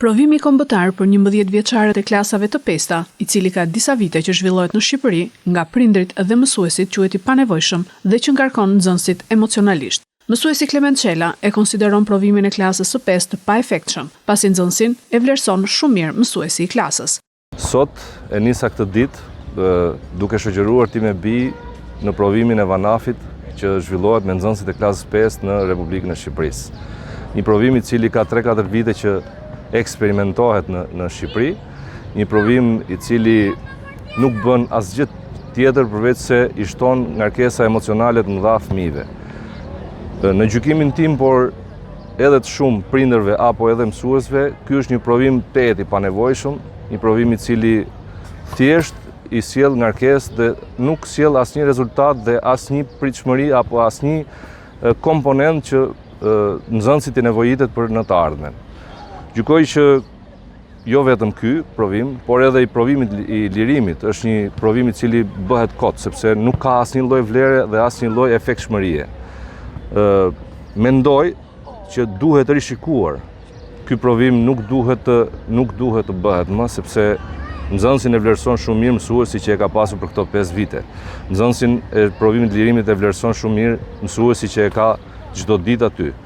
Provimi kombëtar për 11 vjeçarët e klasave të pesta, i cili ka disa vite që zhvillohet në Shqipëri, nga prindrit dhe mësuesit quhet i panevojshëm dhe që ngarkon nxënësit emocionalisht. Mësuesi Klement Qela e konsideron provimin e klasës së 5 të paefektshëm, pasi nxënësin e vlerëson shumë mirë mësuesi i klasës. Sot e nisa këtë ditë duke shoqëruar ti me bi në provimin e Vanafit që zhvillohet me nxënësit e klasës 5 në Republikën e Shqipërisë. Një provim i cili ka 3-4 vite që eksperimentohet në Shqipëri, një provim i cili nuk bën asgjë tjetër përveç se i shton ngarkesa emocionale të mëdha fëmijëve. Në gjykimin tim, por edhe të shumë prindërve apo edhe mësuesve, ky është një provim tetë i panevojshëm, një provim i cili thjesht i sjell ngarkesë dhe nuk sjell asnjë rezultat dhe asnjë pritshmëri apo asnjë komponent që nxënësit i nevojitet për në të ardhmen. Gjykoj që jo vetëm ky provim, por edhe i provimit i lirimit është një provim i cili bëhet kot, sepse nuk ka asnjë lloj vlere dhe asnjë lloj efektshmërie. Mendoj që duhet rishikuar. Ky provim nuk duhet të bëhet më, sepse nxënësin e vlerëson shumë mirë mësuesi që e ka pasur për këto 5 vite. Nxënësin e provimit të lirimit e vlerëson shumë mirë mësuesi që e ka çdo ditë aty.